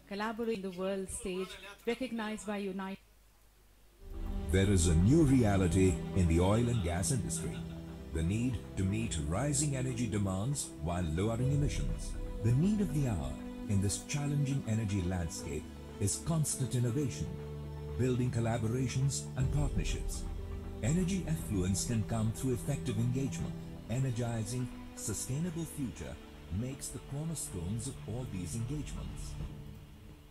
collaborate in the world stage, recognized by United. There is a new reality in the oil and gas industry. The need to meet rising energy demands while lowering emissions. The need of the hour in this challenging energy landscape is constant innovation, building collaborations and partnerships. Energy affluence can come through effective engagement. Energizing sustainable future makes the cornerstones of all these engagements.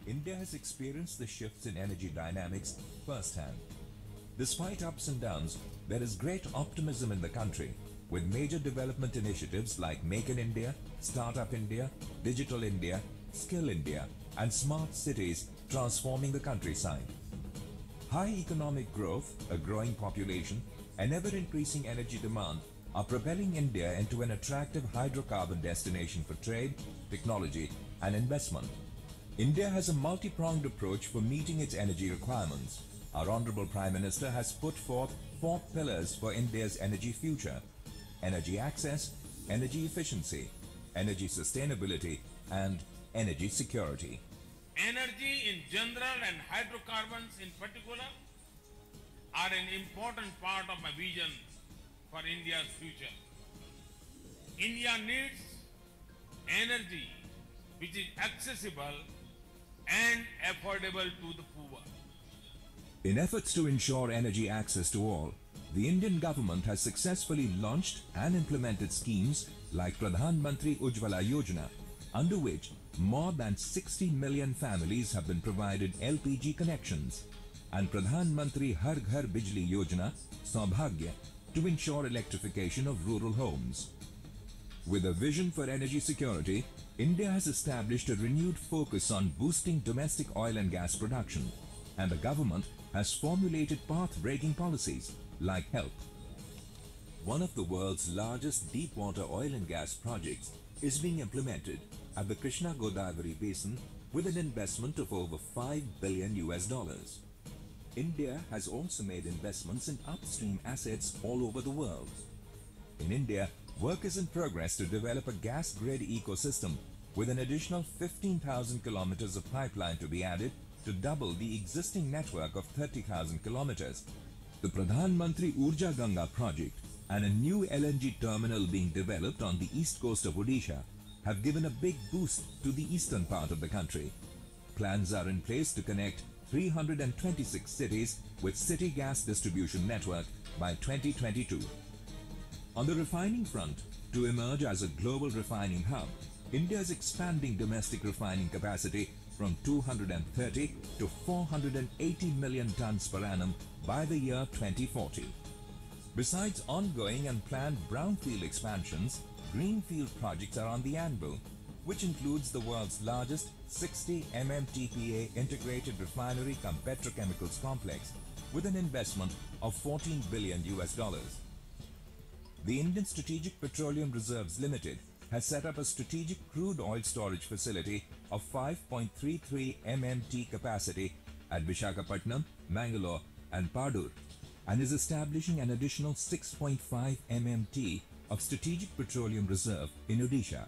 India has experienced the shifts in energy dynamics firsthand. Despite ups and downs, there is great optimism in the country, with major development initiatives like Make in India, Startup India, Digital India, Skill India, and Smart Cities transforming the countryside. High economic growth, a growing population, and ever-increasing energy demand are propelling India into an attractive hydrocarbon destination for trade, technology, and investment. India has a multi-pronged approach for meeting its energy requirements. Our Honorable Prime Minister has put forth 4 pillars for India's energy future: energy access, energy efficiency, energy sustainability, and energy security. Energy in general and hydrocarbons in particular are an important part of my vision for India's future. India needs energy which is accessible and affordable to the poor. In efforts to ensure energy access to all, the Indian government has successfully launched and implemented schemes like Pradhan Mantri Ujjwala Yojana, under which more than 60 million families have been provided LPG connections, and Pradhan Mantri Har Ghar Bijli Yojana, Saubhagya, to ensure electrification of rural homes. With a vision for energy security, India has established a renewed focus on boosting domestic oil and gas production, and the government has formulated path-breaking policies like HELP. One of the world's largest deep-water oil and gas projects is being implemented at the Krishna Godavari Basin with an investment of over $5 billion. India has also made investments in upstream assets all over the world. In India, work is in progress to develop a gas grid ecosystem with an additional 15,000 kilometers of pipeline to be added to double the existing network of 30,000 kilometers. The Pradhan Mantri Urja Ganga project and a new LNG terminal being developed on the east coast of Odisha have given a big boost to the eastern part of the country. Plans are in place to connect 326 cities with city gas distribution network by 2022. On the refining front, to emerge as a global refining hub, India is expanding domestic refining capacity from 230 to 480 million tons per annum by the year 2040. Besides ongoing and planned brownfield expansions, greenfield projects are on the anvil, which includes the world's largest 60 MMTPA integrated refinery cum petrochemicals complex with an investment of $14 billion. The Indian Strategic Petroleum Reserves Limited has set up a strategic crude oil storage facility of 5.33 MMT capacity at Visakhapatnam, Mangalore and Padur, and is establishing an additional 6.5 MMT of strategic petroleum reserve in Odisha.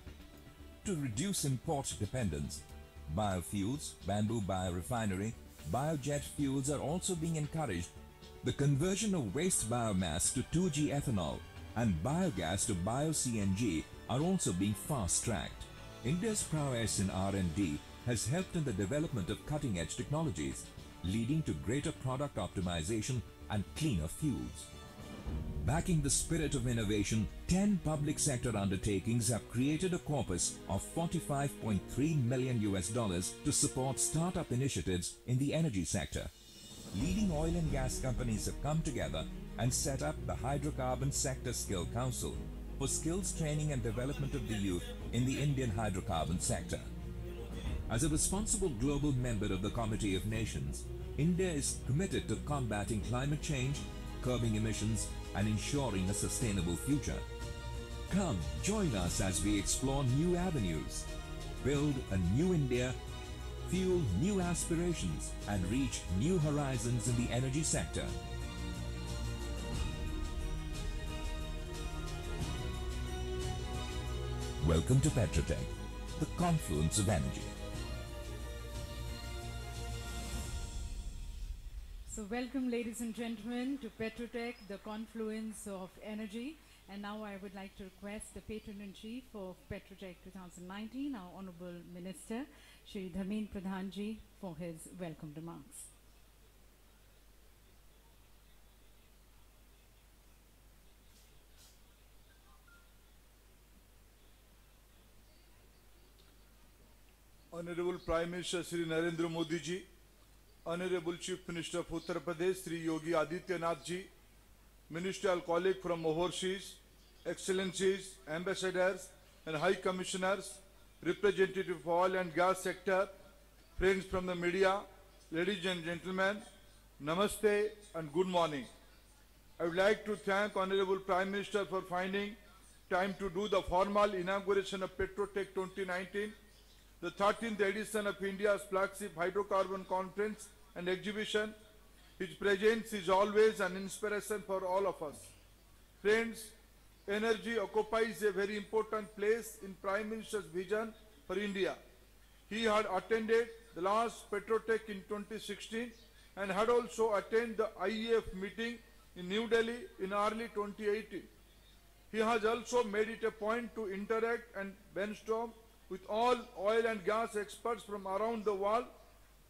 To reduce import dependence, biofuels, bamboo biorefinery, biojet fuels are also being encouraged. The conversion of waste biomass to 2G ethanol and biogas to bio-CNG are also being fast-tracked. India's prowess in R&D has helped in the development of cutting-edge technologies, leading to greater product optimization and cleaner fuels. Backing the spirit of innovation, 10 public sector undertakings have created a corpus of $45.3 million to support startup initiatives in the energy sector. Leading oil and gas companies have come together and set up the Hydrocarbon Sector Skill Council for skills training and development of the youth in the Indian hydrocarbon sector. As a responsible global member of the Committee of Nations, India is committed to combating climate change, curbing emissions, and ensuring a sustainable future. Come, join us as we explore new avenues, build a new India, fuel new aspirations, and reach new horizons in the energy sector. Welcome to PETROTECH, the confluence of energy. So welcome, ladies and gentlemen, to PETROTECH, the confluence of energy. And now I would like to request the Patron-in-Chief of PETROTECH 2019, our Honorable Minister, Shri Dharmendra Pradhanji, for his welcome remarks. Honorable Prime Minister Shri Narendra Modi ji, Honorable Chief Minister of Uttar Pradesh Shri Yogi Adityanath ji, Ministerial colleague from overseas, Excellencies, Ambassadors and High Commissioners, representative of oil and gas sector, friends from the media, ladies and gentlemen, Namaste and good morning. I would like to thank Honorable Prime Minister for finding time to do the formal inauguration of PETROTECH 2019, the 13th edition of India's flagship hydrocarbon conference and exhibition. His presence is always an inspiration for all of us. Friends, energy occupies a very important place in Prime Minister's vision for India. He had attended the last PETROTECH in 2016 and had also attended the IEF meeting in New Delhi in early 2018. He has also made it a point to interact and brainstorm with all oil and gas experts from around the world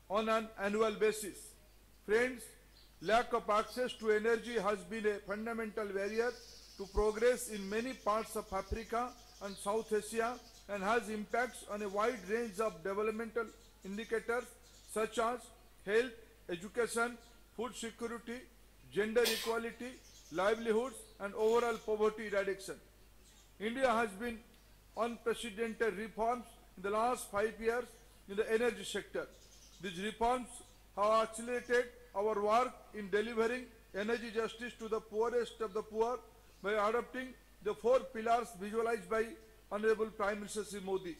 on an annual basis. Friends, lack of access to energy has been a fundamental barrier to progress in many parts of Africa and South Asia and has impacts on a wide range of developmental indicators such as health, education, food security, gender equality, livelihoods and overall poverty eradication. India has been unprecedented reforms in the last 5 years in the energy sector. These reforms have accelerated our work in delivering energy justice to the poorest of the poor by adopting the 4 pillars visualized by Honorable Prime Minister Sri Modi.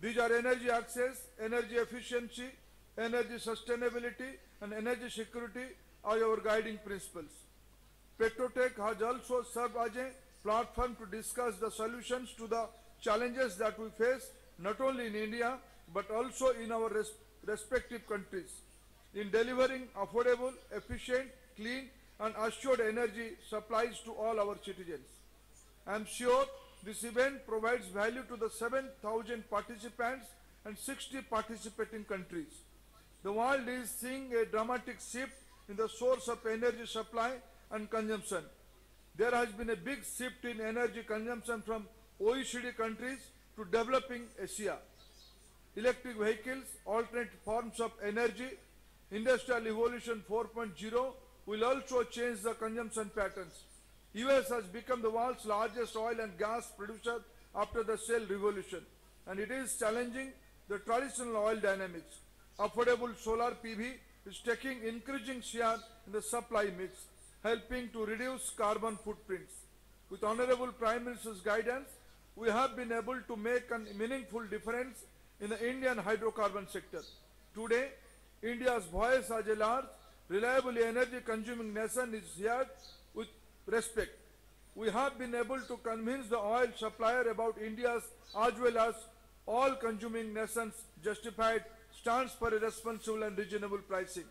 These are energy access, energy efficiency, energy sustainability and energy security are our guiding principles. PETROTECH has also served as a platform to discuss the solutions to the challenges that we face not only in India but also in our respective countries in delivering affordable, efficient, clean and assured energy supplies to all our citizens. I am sure this event provides value to the 7,000 participants and 60 participating countries. The world is seeing a dramatic shift in the source of energy supply and consumption. There has been a big shift in energy consumption from OECD countries to developing Asia. Electric vehicles, alternate forms of energy, Industrial Evolution 4.0 will also change the consumption patterns. US has become the world's largest oil and gas producer after the shale revolution, and it is challenging the traditional oil dynamics. Affordable solar PV is taking increasing share in the supply mix, helping to reduce carbon footprints. With Honorable Prime Minister's guidance, we have been able to make a meaningful difference in the Indian hydrocarbon sector. Today, India's voice as a large, reliably energy-consuming nation is heard with respect. We have been able to convince the oil supplier about India's as well as all consuming nations' justified stance for a responsible and reasonable pricing.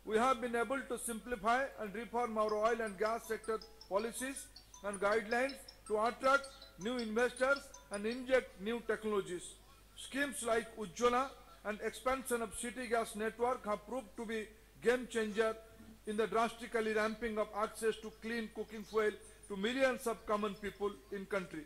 We have been able to simplify and reform our oil and gas sector policies and guidelines to attract new investors and inject new technologies. Schemes like Ujjwala and expansion of city gas network have proved to be game changer in the drastically ramping of access to clean cooking fuel to millions of common people in country.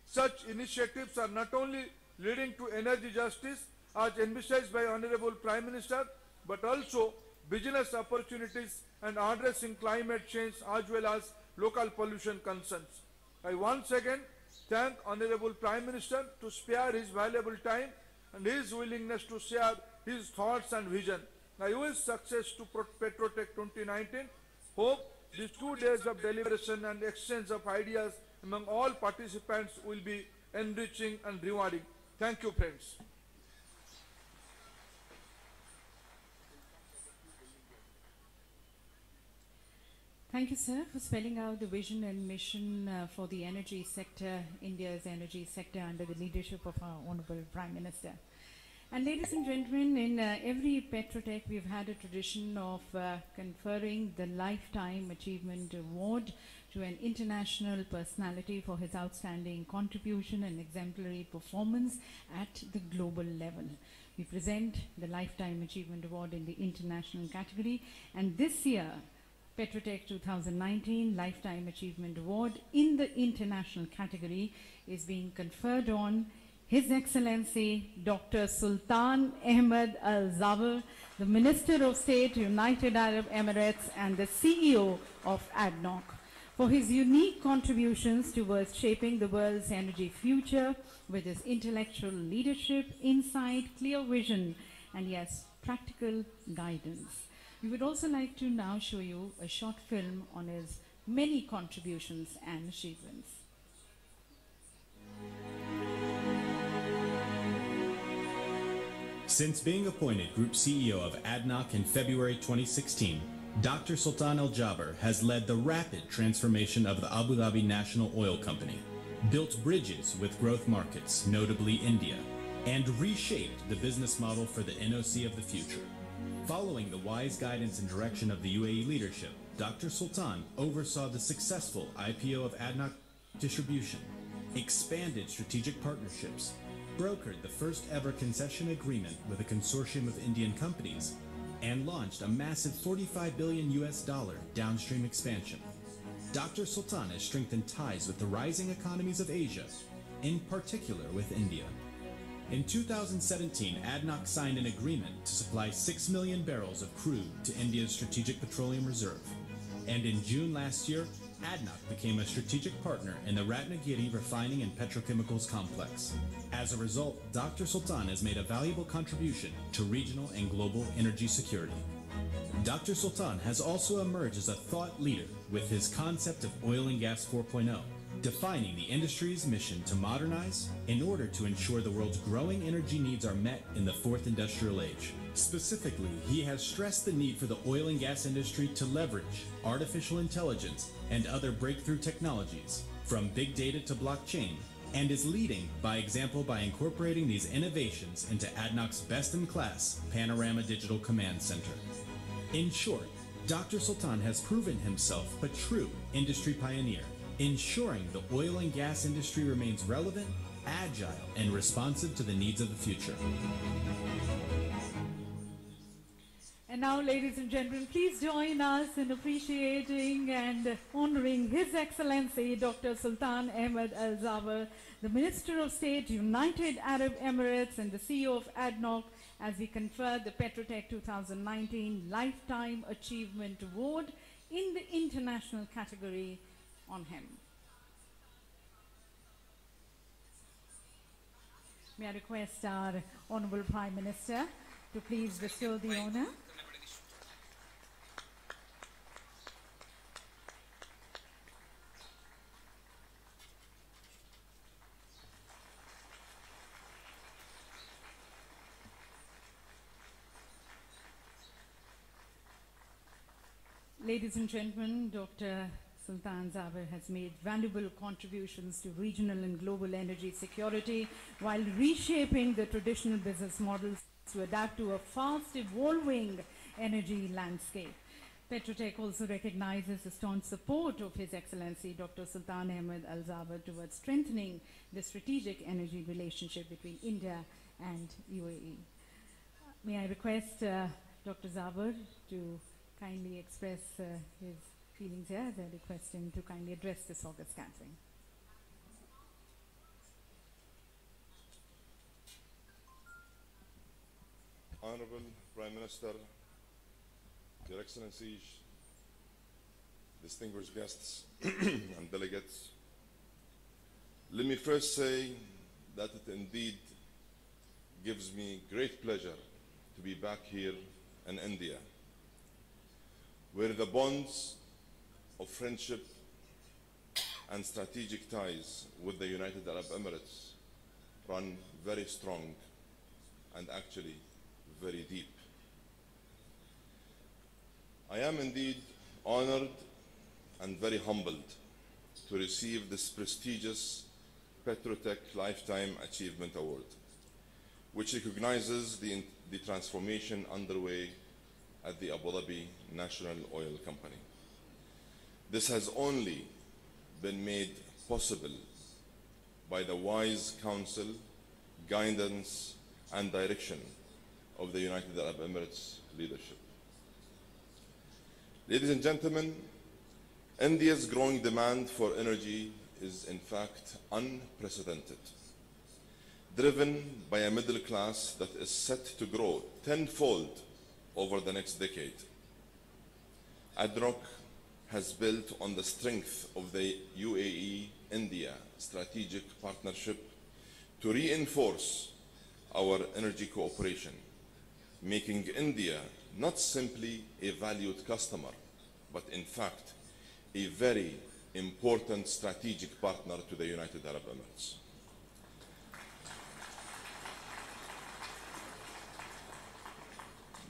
Such initiatives are not only leading to energy justice as envisaged by Honorable Prime Minister, but also business opportunities and addressing climate change as well as local pollution concerns. I once again thank Honorable Prime Minister to spare his valuable time and his willingness to share his thoughts and vision. I wish success to PETROTECH 2019. Hope these 2 days of deliberation and exchange of ideas among all participants will be enriching and rewarding. Thank you, friends. Thank you, sir, for spelling out the vision and mission for the energy sector, India's energy sector under the leadership of our Honorable Prime Minister. And ladies and gentlemen, in every PETROTECH, we've had a tradition of conferring the Lifetime Achievement Award to an international personality for his outstanding contribution and exemplary performance at the global level. We present the Lifetime Achievement Award in the international category, and this year, PETROTECH 2019 Lifetime Achievement Award in the international category is being conferred on His Excellency Dr. Sultan Ahmed Al Zaber, the Minister of State, United Arab Emirates, and the CEO of ADNOC, for his unique contributions towards shaping the world's energy future with his intellectual leadership, insight, clear vision, and yes, practical guidance. We would also like to now show you a short film on his many contributions and achievements. Since being appointed Group CEO of ADNOC in February 2016, Dr. Sultan Al Jaber has led the rapid transformation of the Abu Dhabi National Oil Company, built bridges with growth markets, notably India, and reshaped the business model for the NOC of the future. Following the wise guidance and direction of the UAE leadership, Dr. Sultan oversaw the successful IPO of ADNOC Distribution, expanded strategic partnerships, brokered the first ever concession agreement with a consortium of Indian companies, and launched a massive $45 billion downstream expansion. Dr. Sultan has strengthened ties with the rising economies of Asia, in particular with India. In 2017, ADNOC signed an agreement to supply 6 million barrels of crude to India's Strategic Petroleum Reserve. And in June last year, ADNOC became a strategic partner in the Ratnagiri Refining and Petrochemicals Complex. As a result, Dr. Sultan has made a valuable contribution to regional and global energy security. Dr. Sultan has also emerged as a thought leader with his concept of Oil and Gas 4.0, defining the industry's mission to modernize in order to ensure the world's growing energy needs are met in the fourth industrial age. Specifically, he has stressed the need for the oil and gas industry to leverage artificial intelligence and other breakthrough technologies, from big data to blockchain, and is leading by example by incorporating these innovations into ADNOC's best-in-class Panorama Digital Command Center. In short, Dr. Sultan has proven himself a true industry pioneer, ensuring the oil and gas industry remains relevant, agile, and responsive to the needs of the future. And now, ladies and gentlemen, please join us in appreciating and honoring His Excellency Dr. Sultan Ahmed Al Zaber, the Minister of State, United Arab Emirates, and the CEO of ADNOC, as we confer the PETROTECH 2019 Lifetime Achievement Award in the international category on him. May I request our Honorable Prime Minister to please bestow the honor. Ladies and gentlemen, Dr. Sultan Zaber has made valuable contributions to regional and global energy security while reshaping the traditional business models to adapt to a fast evolving energy landscape. PETROTECH also recognizes the staunch support of His Excellency Dr. Sultan Ahmed Al Zaber towards strengthening the strategic energy relationship between India and UAE. May I request Dr. Zaber to kindly express his feelings here as I request him to kindly address this august gathering. Honorable Prime Minister, Your Excellencies, distinguished guests and delegates, let me first say that it indeed gives me great pleasure to be back here in India, where the bonds of friendship and strategic ties with the United Arab Emirates run very strong and actually very deep. I am indeed honored and very humbled to receive this prestigious PETROTECH Lifetime Achievement Award, which recognizes the transformation underway at the Abu Dhabi National Oil Company. This has only been made possible by the wise counsel, guidance, and direction of the United Arab Emirates leadership. Ladies and gentlemen, India's growing demand for energy is in fact unprecedented, driven by a middle class that is set to grow tenfold over the next decade. ADNOC has built on the strength of the UAE-India strategic partnership to reinforce our energy cooperation, making India not simply a valued customer, but in fact a very important strategic partner to the United Arab Emirates.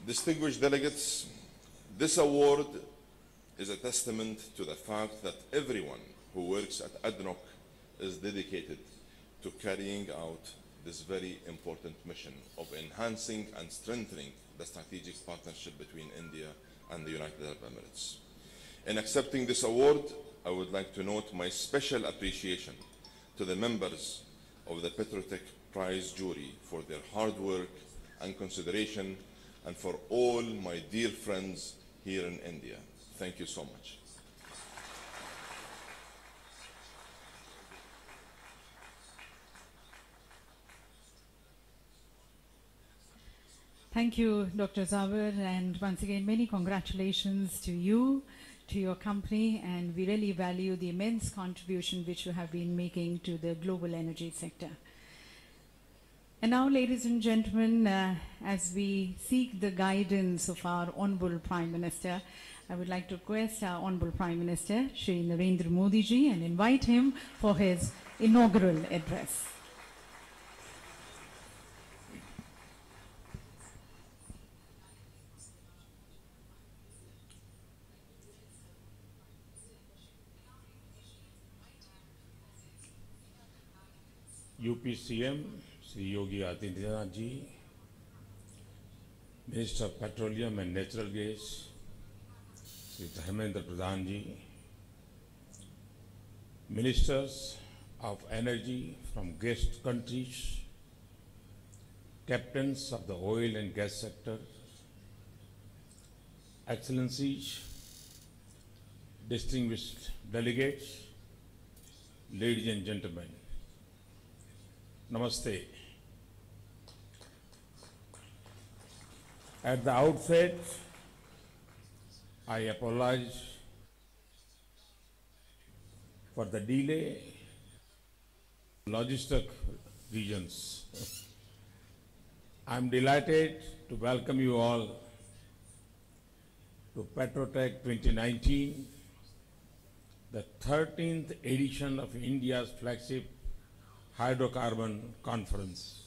Distinguished delegates, this award is a testament to the fact that everyone who works at ADNOC is dedicated to carrying out this very important mission of enhancing and strengthening the strategic partnership between India and the United Arab Emirates. In accepting this award, I would like to note my special appreciation to the members of the PETROTECH Prize jury for their hard work and consideration, and for all my dear friends here in India. Thank you so much. Thank you, Dr. Zabir, and once again, many congratulations to you, to your company, and we really value the immense contribution which you have been making to the global energy sector. And now, ladies and gentlemen, as we seek the guidance of our Honorable Prime Minister, I would like to request our Honorable Prime Minister, Shri Narendra Modi ji, and invite him for his inaugural address. UPCM, Sri Yogi Adityanath ji, Minister of Petroleum and Natural Gas, Sri Dharmendra Pradhan ji, Ministers of Energy from guest countries, Captains of the oil and gas sector, Excellencies, distinguished delegates, ladies and gentlemen, Namaste. At the outset, I apologize for the delay in logistic regions. I'm delighted to welcome you all to PETROTECH 2019, the 13th edition of India's flagship hydrocarbon conference.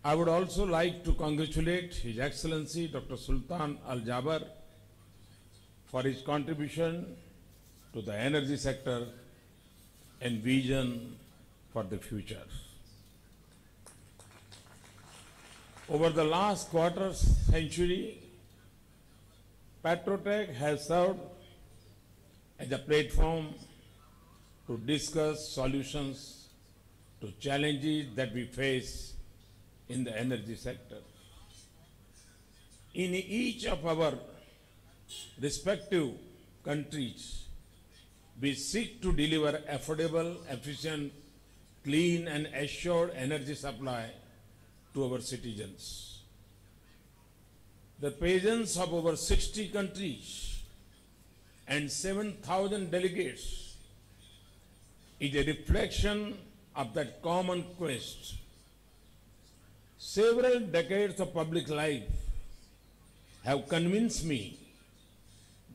I would also like to congratulate His Excellency Dr. Sultan Al Jaber for his contribution to the energy sector and vision for the future. Over the last quarter century, PETROTECH has served as a platform to discuss solutions to challenges that we face in the energy sector. In each of our respective countries, we seek to deliver affordable, efficient, clean and assured energy supply to our citizens. The presence of over 60 countries and 7,000 delegates is a reflection of that common quest. Several decades of public life have convinced me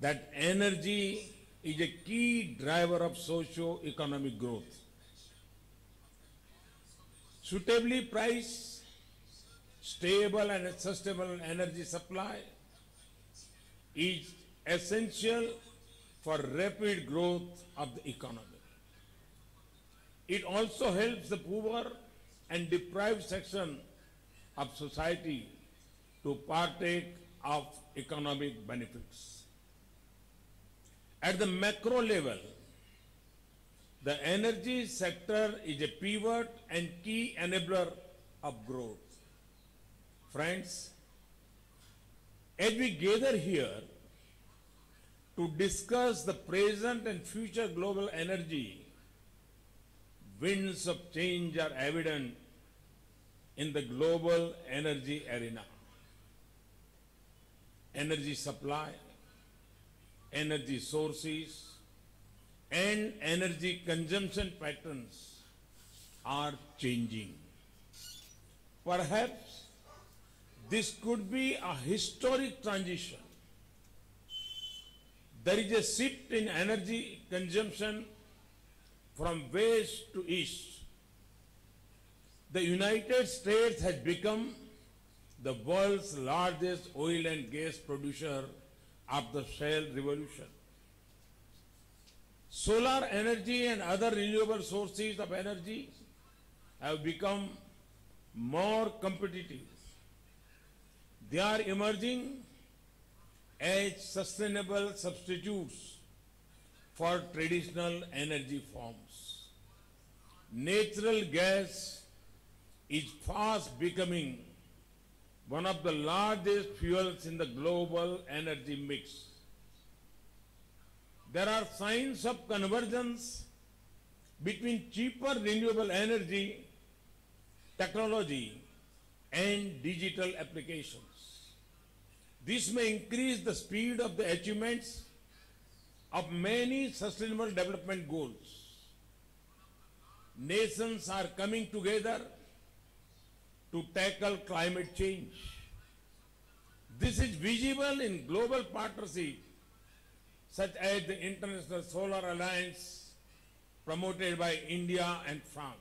that energy is a key driver of socio-economic growth. Suitably priced, stable and sustainable energy supply is essential for rapid growth of the economy. It also helps the poor and deprived section of society to partake of economic benefits. At the macro level, the energy sector is a pivot and key enabler of growth. Friends, as we gather here to discuss the present and future global energy, winds of change are evident in the global energy arena. Energy supply, energy sources, and energy consumption patterns are changing. Perhaps this could be a historic transition. There is a shift in energy consumption from west to east. The United States has become the world's largest oil and gas producer of the shale revolution. Solar energy and other renewable sources of energy have become more competitive. They are emerging as sustainable substitutes for traditional energy forms. Natural gas is fast becoming one of the largest fuels in the global energy mix. There are signs of convergence between cheaper renewable energy, technology, and digital applications. This may increase the speed of the achievements of many sustainable development goals. Nations are coming together to tackle climate change. This is visible in global partnerships such as the International Solar Alliance promoted by India and France.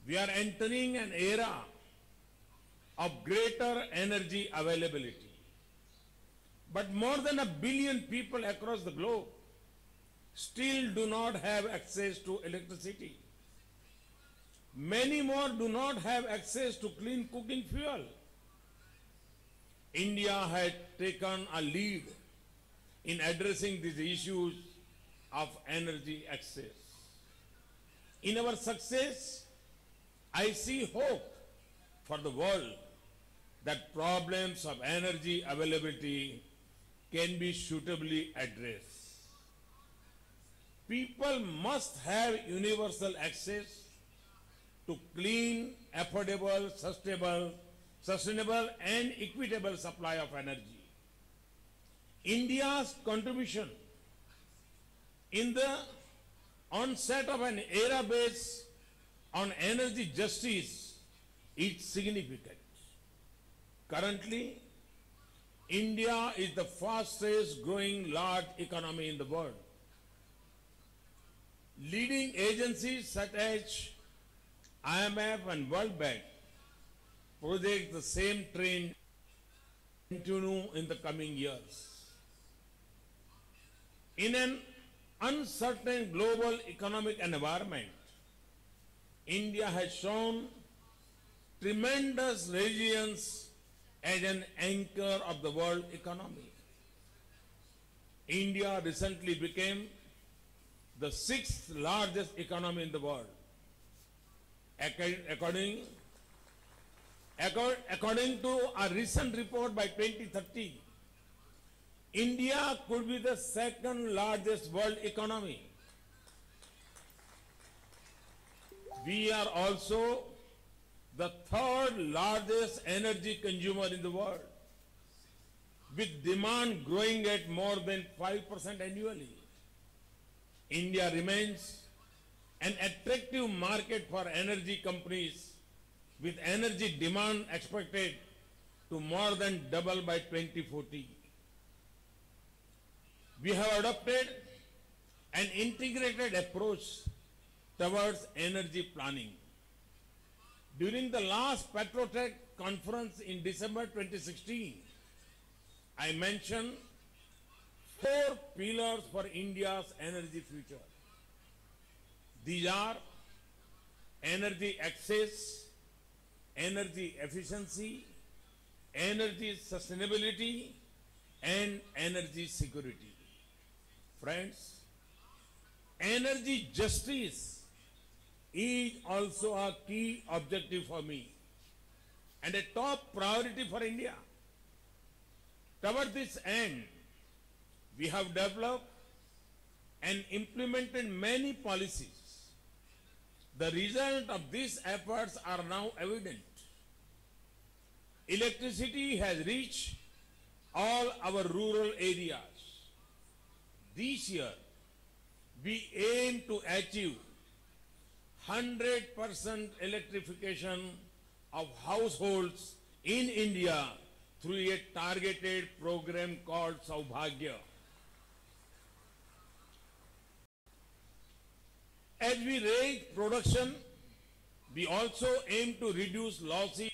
We are entering an era of greater energy availability. But more than 1 billion people across the globe still do not have access to electricity. Many more do not have access to clean cooking fuel. India has taken a lead in addressing these issues of energy access. In our success, I see hope for the world that problems of energy availability can be suitably addressed. People must have universal access to clean, affordable, sustainable and equitable supply of energy. India's contribution in the onset of an era based on energy justice is significant. Currently, India is the fastest growing large economy in the world. Leading agencies such as IMF and World Bank project the same trend continue in the coming years. In an uncertain global economic environment, India has shown tremendous resilience as an anchor of the world economy. India recently became the 6th largest economy in the world. According to a recent report by 2030, India could be the 2nd largest world economy. We are also the 3rd largest energy consumer in the world, with demand growing at more than 5% annually. India remains an attractive market for energy companies, with energy demand expected to more than double by 2040. We have adopted an integrated approach towards energy planning. During the last PETROTECH conference in December 2016, I mentioned 4 pillars for India's energy future. These are energy access, energy efficiency, energy sustainability, and energy security. Friends, energy justice is also a key objective for me and a top priority for India. Toward this end, we have developed and implemented many policies. The result of these efforts are now evident. Electricity has reached all our rural areas. This year, we aim to achieve 100% electrification of households in India through a targeted program called Saubhagya. As we raise production, we also aim to reduce losses.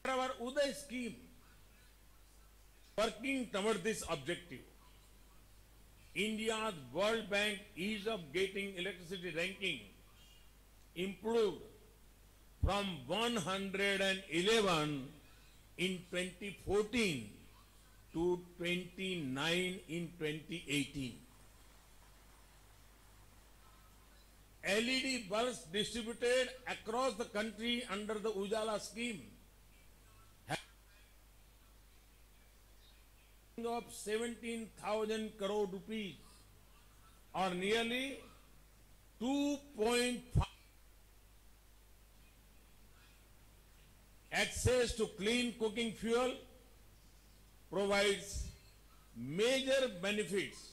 Our Uday scheme, working toward this objective, India's World Bank Ease of Getting Electricity ranking improved from 111 in 2014 to 29 in 2018. LED bulbs distributed across the country under the Ujala scheme of 17,000 crore rupees or nearly 2.5. Access to clean cooking fuel provides major benefits,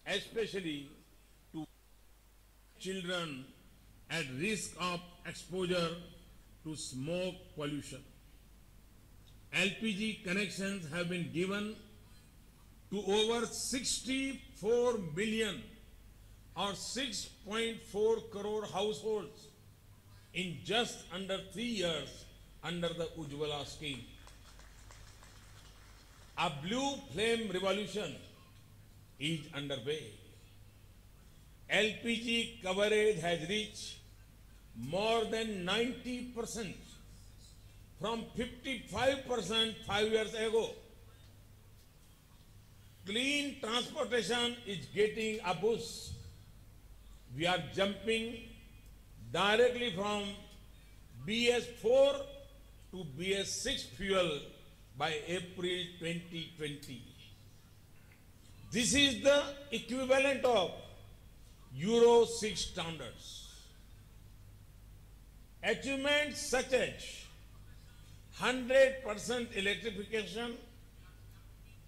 especially to children at risk of exposure to smoke pollution. LPG connections have been given to over 64 million or 6.4 crore households in just under 3 years under the Ujjwala scheme. A blue flame revolution is underway. LPG coverage has reached more than 90% from 55% 5 years ago. Clean transportation is getting a boost. We are jumping directly from BS4 to BS6 fuel by April 2020. This is the equivalent of Euro 6 standards. Achievements such as 100% electrification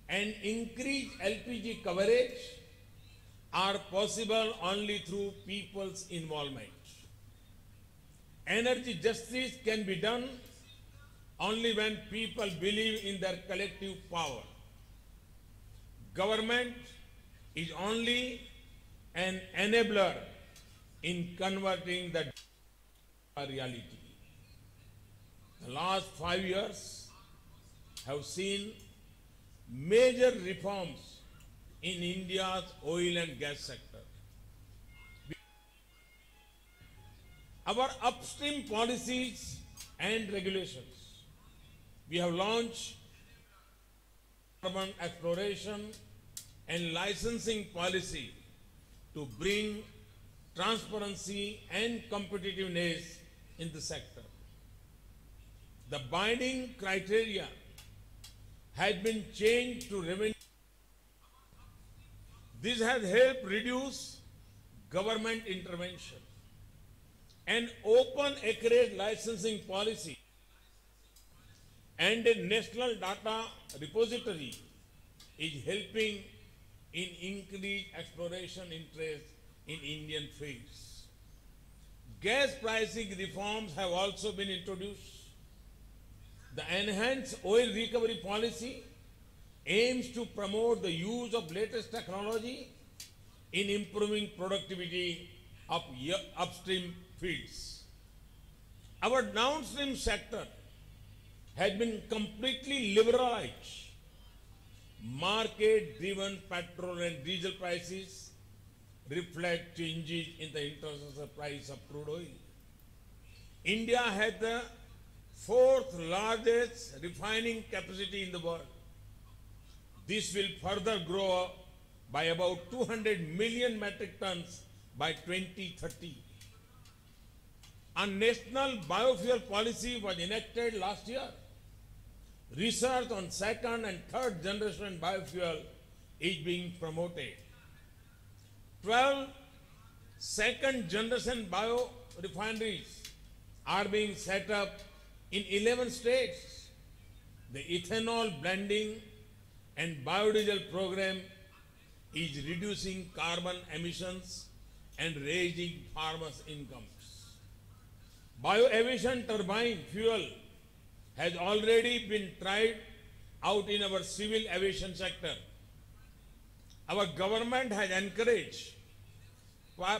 and increased LPG coverage are possible only through people's involvement. Energy justice can be done only when people believe in their collective power. Government is only an enabler in converting the reality. The last 5 years have seen major reforms in India's oil and gas sector. Our upstream policies and regulations. We have launched carbon exploration and licensing policy to bring transparency and competitiveness in the sector. The binding criteria has been changed to revenue. This has helped reduce government intervention. An open acreage licensing policy and a national data repository is helping in increased exploration interest in Indian fields. Gas pricing reforms have also been introduced. The enhanced oil recovery policy aims to promote the use of latest technology in improving productivity of upstream fields. Our downstream sector has been completely liberalized. Market-driven petrol and diesel prices reflect changes in the international price of crude oil. India has the fourth largest refining capacity in the world. This will further grow by about 200 million metric tons by 2030. A national biofuel policy was enacted last year. Research on second and third generation biofuel is being promoted. 12 second generation biorefineries are being set up in 11 states. The ethanol blending and biodiesel program is reducing carbon emissions and raising farmers' incomes. Bioaviation turbine fuel has already been tried out in our civil aviation sector. Our government has encouraged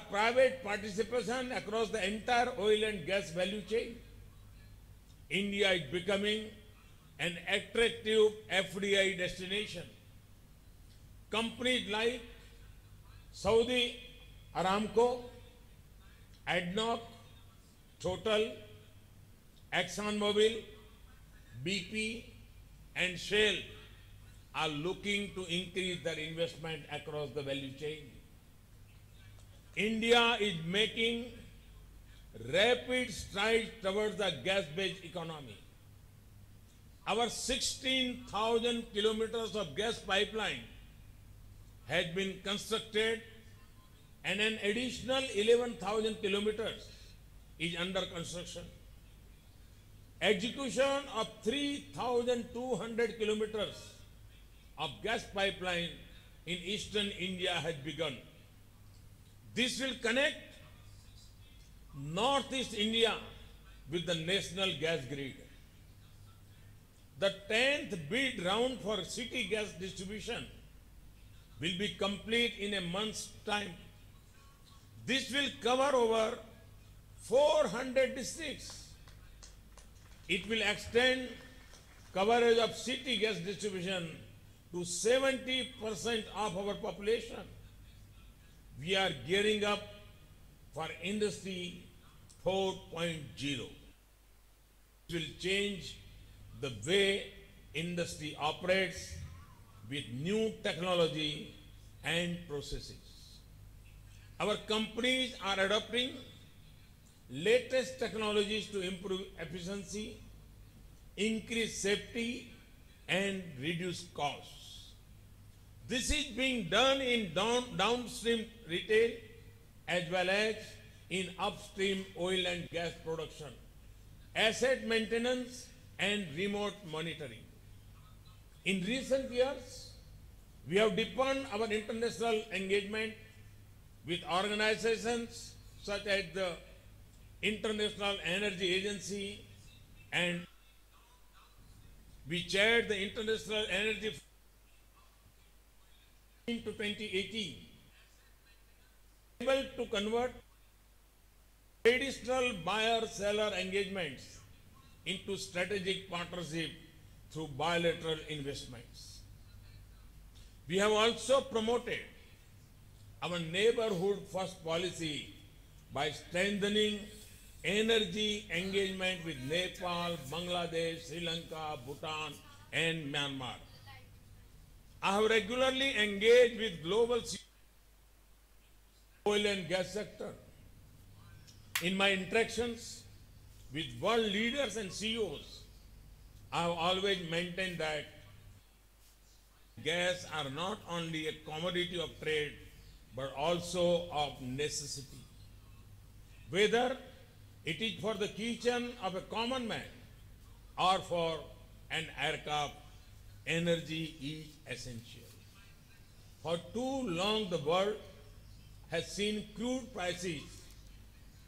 private participation across the entire oil and gas value chain. India is becoming an attractive FDI destination. Companies like Saudi Aramco, ADNOC, Total, ExxonMobil, BP, and Shell are looking to increase their investment across the value chain. India is making rapid strides towards the gas-based economy. Our 16,000 kilometers of gas pipeline has been constructed and an additional 11,000 kilometers is under construction. Execution of 3,200 kilometers of gas pipeline in eastern India has begun. This will connect northeast India with the national gas grid. The 10th bid round for city gas distribution will be complete in a month's time. This will cover over 400 districts. It will extend coverage of city gas distribution to 70% of our population. We are gearing up for Industry 4.0. It will change the way industry operates with new technology and processes. Our companies are adopting latest technologies to improve efficiency, increase safety, and reduce costs. This is being done in downstream retail as well as in upstream oil and gas production, asset maintenance, and remote monitoring. In recent years, we have deepened our international engagement with organizations such as the International Energy Agency, and we chaired the International Energy into 2018, able to convert traditional buyer-seller engagements into strategic partnership through bilateral investments. We have also promoted our neighborhood first policy by strengthening energy engagement with Nepal, Bangladesh, Sri Lanka, Bhutan, and Myanmar. I have regularly engaged with global oil and gas sector. In my interactions with world leaders and CEOs, I have always maintained that gas are not only a commodity of trade, but also of necessity. Whether it is for the kitchen of a common man or for an aircraft, energy is essential. For too long, the world has seen crude prices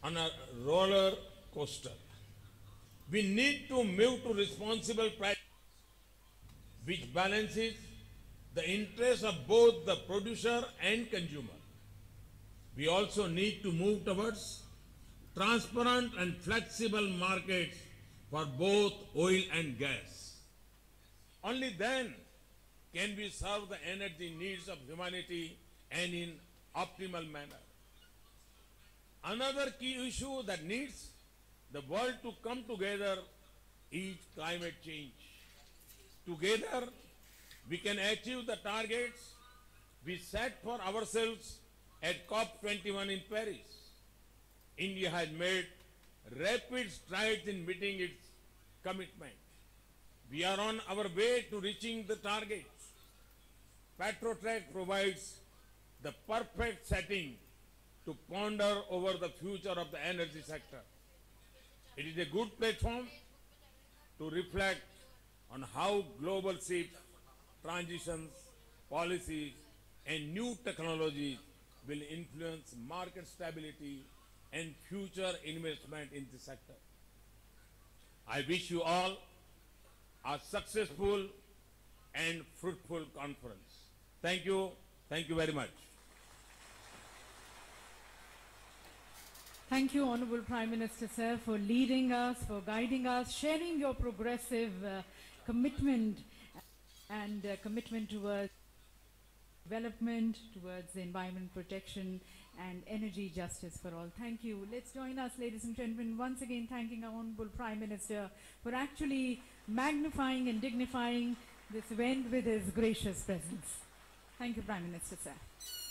on a roller coaster. We need to move to responsible price, which balances the interests of both the producer and consumer. We also need to move towards transparent and flexible markets for both oil and gas. Only then can we serve the energy needs of humanity and in optimal manner. Another key issue that needs the world to come together is climate change. Together, we can achieve the targets we set for ourselves at COP21 in Paris. India has made rapid strides in meeting its commitment. We are on our way to reaching the targets. PETROTECH provides the perfect setting to ponder over the future of the energy sector. It is a good platform to reflect on how global shifts, transitions, policies, and new technologies will influence market stability and future investment in the sector. I wish you all a successful and fruitful conference. Thank you. Thank you very much. Thank you, Honorable Prime Minister, sir, for leading us, for guiding us, sharing your progressive commitment and commitment towards development, towards environment protection and energy justice for all. Thank you. Let's join us, ladies and gentlemen, once again thanking our Honorable Prime Minister for actually magnifying and dignifying this event with his gracious presence. Thank you, Prime Minister, sir.